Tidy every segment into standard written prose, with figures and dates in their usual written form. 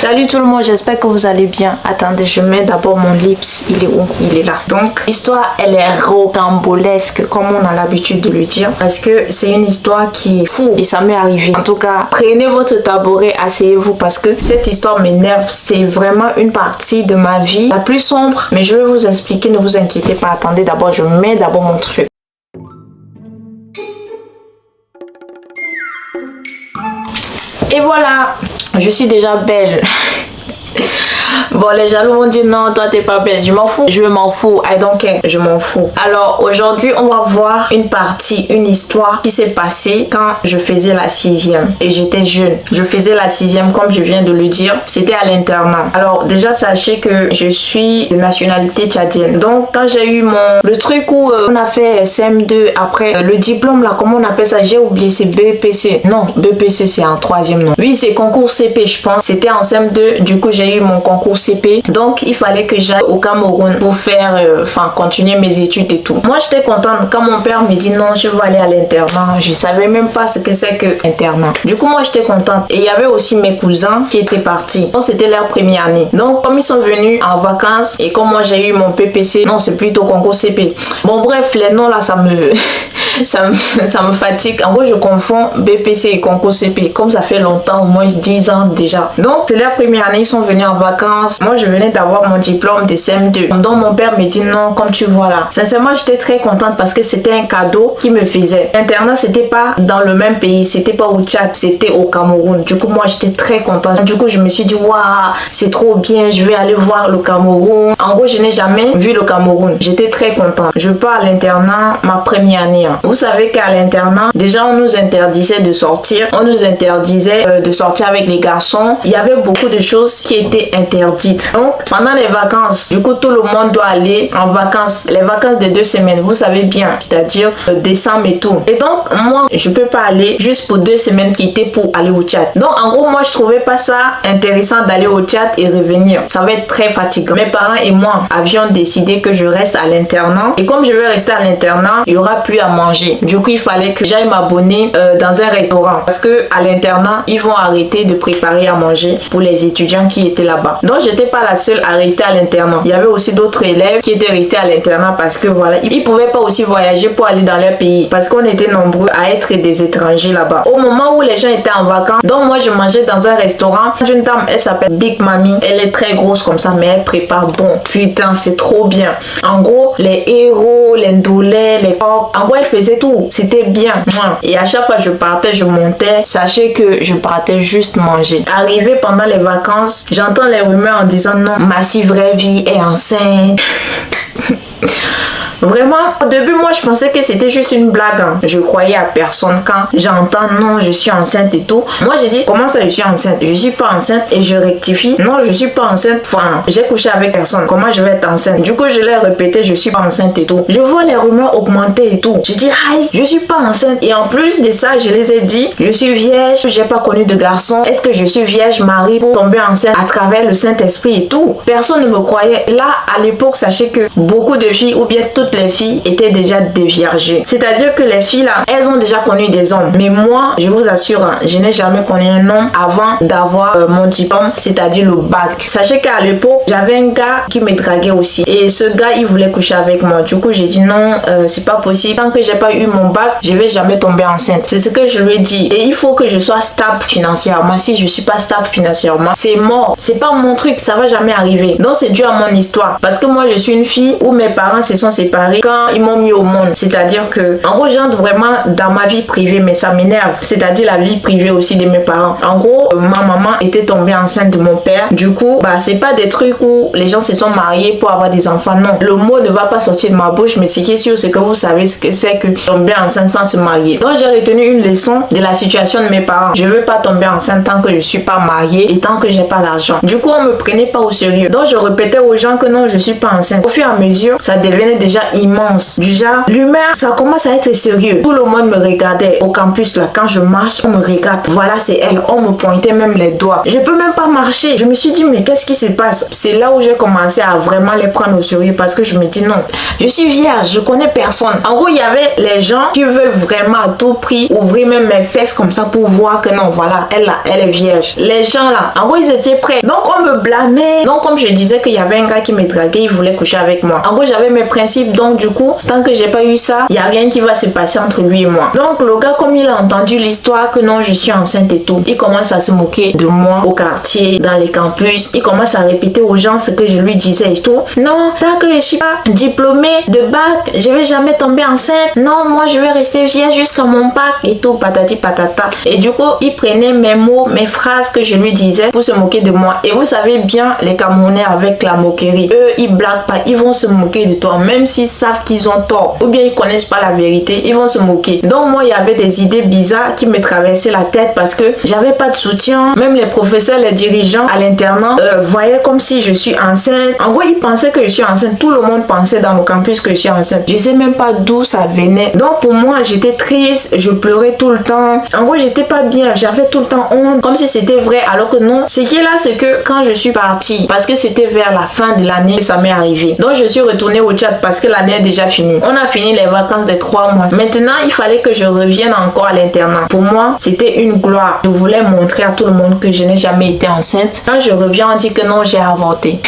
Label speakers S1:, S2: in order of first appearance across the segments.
S1: Salut tout le monde, j'espère que vous allez bien. Attendez, je mets d'abord mon lips. Il est où? Il est là. Donc, l'histoire, elle est rocambolesque, comme on a l'habitude de le dire. Parce que c'est une histoire qui est fou et ça m'est arrivé. En tout cas, prenez votre tabouret, asseyez-vous parce que cette histoire m'énerve. C'est vraiment une partie de ma vie la plus sombre. Mais je vais vous expliquer, ne vous inquiétez pas. Attendez, d'abord, je mets d'abord mon truc. Et voilà, je suis déjà belle. Bon, les jaloux vont dire non, toi t'es pas belle. Je m'en fous, je m'en fous, I don't care, je m'en fous. Alors aujourd'hui, on va voir une histoire qui s'est passée quand je faisais la 6e et j'étais jeune. Je faisais la 6e comme je viens de le dire, c'était à l'internat. Alors déjà, sachez que je suis de nationalité tchadienne. Donc quand j'ai eu le truc où on a fait CM2 après le diplôme là, comment on appelle ça? J'ai oublié, c'est BPC. Non, BPC c'est en 3e nom. Oui, c'est concours CP je pense. C'était en CM2, du coup j'ai eu mon concours CP. Donc il fallait que j'aille au Cameroun pour faire continuer mes études et tout. Moi j'étais contente quand mon père me dit non, je veux aller à l'internat. Je savais même pas ce que c'est que internat. Du coup moi j'étais contente. Et il y avait aussi mes cousins qui étaient partis. Donc c'était leur première année. Donc comme ils sont venus en vacances et comme moi j'ai eu mon PPC, non c'est plutôt concours CP. Bon bref, les noms là ça me ça me fatigue. En gros je confonds BPC et concours CP. Comme ça fait longtemps, au moins 10 ans déjà. Donc c'est leur première année, ils sont venus en vacances. Moi je venais d'avoir mon diplôme de CM2. Donc mon père me dit non, comme tu vois là. Sincèrement j'étais très contente parce que c'était un cadeau qu'il me faisait. L'internat c'était pas dans le même pays, c'était pas au Tchad, c'était au Cameroun. Du coup moi j'étais très contente. Du coup je me suis dit waouh, c'est trop bien, je vais aller voir le Cameroun. En gros je n'ai jamais vu le Cameroun. J'étais très contente. Je pars à l'internat ma première année. Vous savez qu'à l'internat déjà on nous interdisait de sortir. On nous interdisait de sortir avec les garçons. Il y avait beaucoup de choses qui étaient interdites. Donc pendant les vacances, du coup tout le monde doit aller en vacances. Les vacances de 2 semaines, vous savez bien, c'est-à-dire décembre et tout. Et donc moi je peux pas aller juste pour 2 semaines quitter pour aller au Tchad. Donc en gros moi je trouvais pas ça intéressant d'aller au Tchad et revenir. Ça va être très fatigant. Mes parents et moi avions décidé que je reste à l'internat. Et comme je vais rester à l'internat, il y aura plus à manger. Du coup il fallait que j'aille m'abonner dans un restaurant. Parce que à l'internat, ils vont arrêter de préparer à manger pour les étudiants qui étaient là-bas. Donc j'étais pas la seule à rester à l'internat. Il y avait aussi d'autres élèves qui étaient restés à l'internat parce que voilà, ils pouvaient pas aussi voyager pour aller dans leur pays parce qu'on était nombreux à être des étrangers là-bas. Au moment où les gens étaient en vacances, donc moi je mangeais dans un restaurant d'une dame, elle s'appelle Big Mami. Elle est très grosse comme ça, mais elle prépare bon. Putain, c'est trop bien. En gros, les héros, les ndolés, les coques, en gros elle faisait tout. C'était bien. Et à chaque fois je partais, je montais. Sachez que je partais juste manger. Arrivé pendant les vacances, j'entends les rumeurs en disant non, ma si vraie vie est enceinte. Vraiment, au début, moi, je pensais que c'était juste une blague. Hein. Je croyais à personne quand j'entends non, je suis enceinte et tout. Moi, j'ai dit, comment ça, je suis enceinte? Je suis pas enceinte et je rectifie. Non, je suis pas enceinte. Enfin, j'ai couché avec personne. Comment je vais être enceinte? Du coup, je l'ai répété, je suis pas enceinte et tout. Je vois les rumeurs augmenter et tout. J'ai dit, aïe, je suis pas enceinte. Et en plus de ça, je les ai dit, je suis vierge, j'ai pas connu de garçon. Est-ce que je suis vierge, Marie, pour tomber enceinte à travers le Saint-Esprit et tout? Personne ne me croyait. Là, à l'époque, sachez que beaucoup de filles, ou bien toutes les filles étaient déjà déviergées. C'est-à-dire que les filles là, elles ont déjà connu des hommes. Mais moi, je vous assure, hein, je n'ai jamais connu un homme avant d'avoir mon diplôme, c'est-à-dire le bac. Sachez qu'à l'époque, j'avais un gars qui me draguait aussi. Et ce gars, il voulait coucher avec moi. Du coup, j'ai dit non, c'est pas possible. Tant que j'ai pas eu mon bac, je vais jamais tomber enceinte. C'est ce que je lui ai dit. Et il faut que je sois stable financièrement. Si je suis pas stable financièrement, c'est mort. C'est pas mon truc, ça va jamais arriver. Donc c'est dû à mon histoire. Parce que moi, je suis une fille où mes parents se sont séparés quand ils m'ont mis au monde. C'est-à-dire que, en gros, j'entre vraiment dans ma vie privée, mais ça m'énerve. C'est-à-dire la vie privée aussi de mes parents. En gros, ma maman était tombée enceinte de mon père. Du coup, c'est pas des trucs où les gens se sont mariés pour avoir des enfants. Non. Le mot ne va pas sortir de ma bouche, mais ce qui est sûr, c'est que vous savez ce que c'est que tomber enceinte sans se marier. Donc, j'ai retenu une leçon de la situation de mes parents. Je veux pas tomber enceinte tant que je suis pas mariée et tant que j'ai pas d'argent. Du coup, on me prenait pas au sérieux. Donc, je répétais aux gens que non, je suis pas enceinte. Au fur et à mesure, ça devenait déjà immense. Du genre, l'humeur, ça commence à être sérieux. Tout le monde me regardait au campus là. Quand je marche, on me regarde. Voilà, c'est elle. On me pointait même les doigts. Je peux même pas marcher. Je me suis dit, mais qu'est-ce qui se passe? C'est là où j'ai commencé à vraiment les prendre au sérieux parce que je me dis non, je suis vierge, je connais personne. En gros, il y avait les gens qui veulent vraiment à tout prix ouvrir même mes fesses comme ça pour voir que non, voilà, elle là, elle est vierge. Les gens là, en gros, ils étaient prêts. Donc, on me blâmait. Donc, comme je disais qu'il y avait un gars qui me draguait, il voulait coucher avec moi. En gros, j'avais mes principes. Donc, du coup, tant que j'ai pas eu ça, il n'y a rien qui va se passer entre lui et moi. Donc, le gars, comme il a entendu l'histoire que non, je suis enceinte et tout, il commence à se moquer de moi au quartier, dans les campus. Il commence à répéter aux gens ce que je lui disais et tout. Non, tant que je suis pas diplômée de bac, je vais jamais tomber enceinte. Non, moi, je vais rester vierge jusqu'à mon bac et tout, patati patata. Et du coup, il prenait mes mots, mes phrases que je lui disais pour se moquer de moi. Et vous savez bien, les Camerounais avec la moquerie, eux, ils blaguent pas, ils vont se moquer de toi, même s'ils savent qu'ils ont tort, ou bien ils connaissent pas la vérité, ils vont se moquer. Donc moi, il y avait des idées bizarres qui me traversaient la tête parce que j'avais pas de soutien. Même les professeurs, les dirigeants à l'internat voyaient comme si je suis enceinte. En gros, ils pensaient que je suis enceinte. Tout le monde pensait dans le campus que je suis enceinte. Je sais même pas d'où ça venait. Donc pour moi, j'étais triste, je pleurais tout le temps. En gros, j'étais pas bien, j'avais tout le temps honte, comme si c'était vrai, alors que non. Ce qui est là, c'est que quand je suis partie, parce que c'était vers la fin de l'année que ça m'est arrivé. Donc je suis retournée au Tchad parce que l'année est déjà finie. On a fini les vacances des 3 mois. Maintenant, il fallait que je revienne encore à l'internat. Pour moi, c'était une gloire. Je voulais montrer à tout le monde que je n'ai jamais été enceinte. Quand je reviens, on dit que non, j'ai avorté.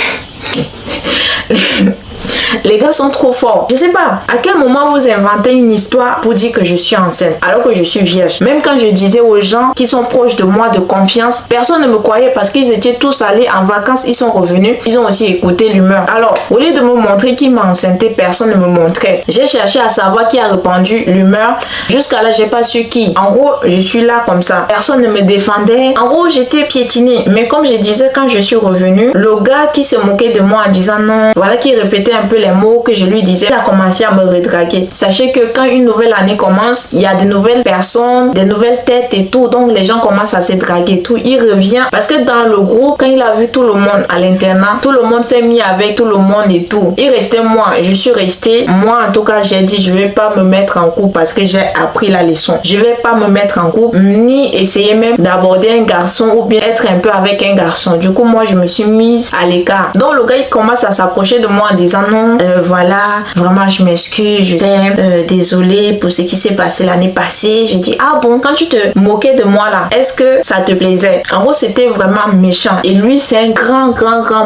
S1: Les gars sont trop forts. Je sais pas à quel moment vous inventez une histoire pour dire que je suis enceinte alors que je suis vierge. Même quand je disais aux gens qui sont proches de moi, de confiance, personne ne me croyait parce qu'ils étaient tous allés en vacances, ils sont revenus, ils ont aussi écouté l'humeur. Alors, au lieu de me montrer qui m'a enceinté, personne ne me montrait. J'ai cherché à savoir qui a répandu l'humeur. Jusqu'à là, j'ai pas su qui. En gros, je suis là comme ça. Personne ne me défendait. En gros, j'étais piétinée. Mais comme je disais, quand je suis revenue, le gars qui se moquait de moi en disant non, voilà, qui répétait un peu les mots que je lui disais, il a commencé à me redraguer. Sachez que quand une nouvelle année commence, il y a de nouvelles personnes, des nouvelles têtes et tout, donc les gens commencent à se draguer et tout. Il revient parce que dans le groupe, quand il a vu tout le monde à l'internat, tout le monde s'est mis avec tout le monde et tout. Il restait moi, je suis restée. Moi en tout cas, j'ai dit je vais pas me mettre en couple parce que j'ai appris la leçon. Je vais pas me mettre en couple ni essayer même d'aborder un garçon ou bien être un peu avec un garçon. Du coup, moi je me suis mise à l'écart. Donc le gars il commence à s'approcher de moi en disant non, voilà, vraiment je m'excuse, je t'aime, désolée pour ce qui s'est passé l'année passée. J'ai dit ah bon, quand tu te moquais de moi là, est-ce que ça te plaisait? En gros c'était vraiment méchant et lui c'est un grand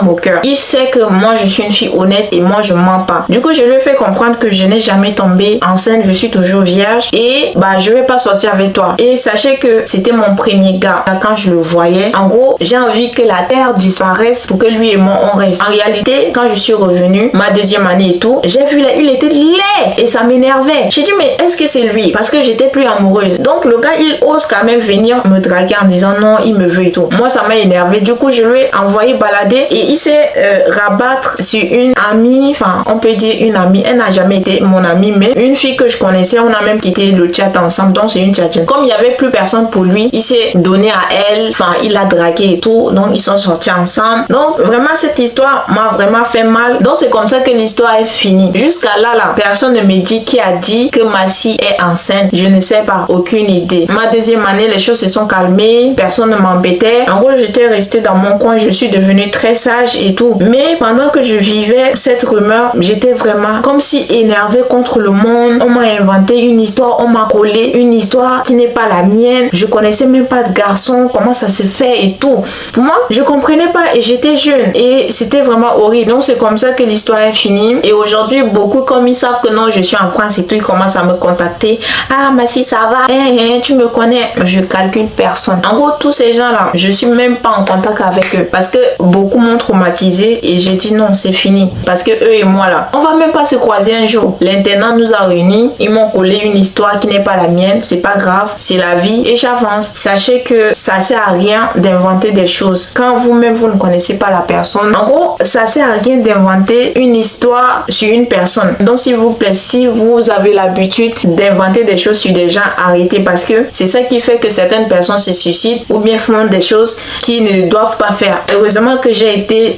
S1: moqueur. Il sait que moi je suis une fille honnête et moi je mens pas. Du coup je lui ai fait comprendre que je n'ai jamais tombé enceinte, je suis toujours vierge et bah je vais pas sortir avec toi. Et sachez que c'était mon premier gars. Quand je le voyais, en gros j'ai envie que la terre disparaisse pour que lui et moi on reste. En réalité quand je suis revenue ma deuxième année et tout, j'ai vu là il était laid et ça m'énervait. J'ai dit mais est-ce que c'est lui? Parce que j'étais plus amoureuse. Donc le gars il ose quand même venir me draguer en disant non il me veut et tout. Moi ça m'a énervé. Du coup je lui ai envoyé balader et il s'est rabattre sur une amie, enfin on peut dire une amie, elle n'a jamais été mon amie mais une fille que je connaissais, on a même quitté le chat ensemble, donc c'est une tchatchenne. Comme il n'y avait plus personne pour lui, il s'est donné à elle, enfin il l'a dragué et tout, donc ils sont sortis ensemble. Donc vraiment cette histoire m'a vraiment fait mal. Donc c'est comme ça que l'histoire est finie. Jusqu'à là, personne ne me dit qui a dit que Massi est enceinte. Je ne sais pas, aucune idée. Ma deuxième année, les choses se sont calmées, personne ne m'embêtait. En gros, j'étais restée dans mon coin, je suis devenue très sage et tout. Mais pendant que je vivais cette rumeur, j'étais vraiment comme si énervée contre le monde. On m'a inventé une histoire, on m'a collé une histoire qui n'est pas la mienne. Je connaissais même pas de garçon, comment ça se fait et tout. Pour moi, je comprenais pas et j'étais jeune et c'était vraiment horrible. Donc c'est comme ça que l'histoire est finie. Et aujourd'hui, beaucoup comme ils savent que non, je suis en France et tout, ils commencent à me contacter. Ah, Massi, ça va? Tu me connais? Je calcule personne. En gros, tous ces gens-là, je suis même pas en contact avec eux parce que beaucoup m'ont traumatisé et j'ai dit non, c'est fini. Parce que eux et moi là, on va même pas se croiser un jour. L'internat nous a réunis, ils m'ont collé une histoire qui n'est pas la mienne, c'est pas grave, c'est la vie et j'avance. Sachez que ça sert à rien d'inventer des choses quand vous-même vous ne connaissez pas la personne. En gros, ça sert à rien d'inventer une une histoire sur une personne. Donc s'il vous plaît, si vous avez l'habitude d'inventer des choses sur des gens, arrêtez, parce que c'est ça qui fait que certaines personnes se suicident ou bien font des choses qu'ils ne doivent pas faire. Heureusement que j'ai été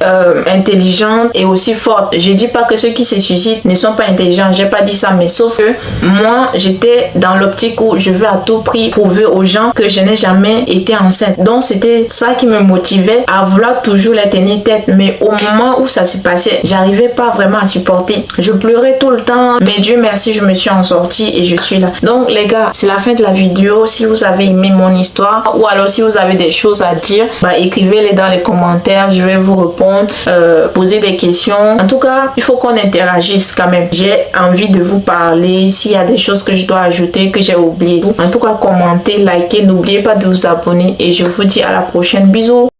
S1: intelligente et aussi forte. Je dis pas que ceux qui se suicident ne sont pas intelligents, j'ai pas dit ça, mais sauf que moi j'étais dans l'optique où je veux à tout prix prouver aux gens que je n'ai jamais été enceinte. Donc c'était ça qui me motivait à vouloir toujours les tenir tête. Mais au moment où ça s'est passé, j'arrivais pas vraiment à supporter. Je pleurais tout le temps, mais Dieu merci, je me suis en sortie et je suis là. Donc les gars, c'est la fin de la vidéo. Si vous avez aimé mon histoire ou alors si vous avez des choses à dire, écrivez-les dans les commentaires, je vais vous répondre, poser des questions. En tout cas, il faut qu'on interagisse quand même. J'ai envie de vous parler. S'il y a des choses que je dois ajouter, que j'ai oublié, en tout cas commentez, likez, n'oubliez pas de vous abonner et je vous dis à la prochaine. Bisous.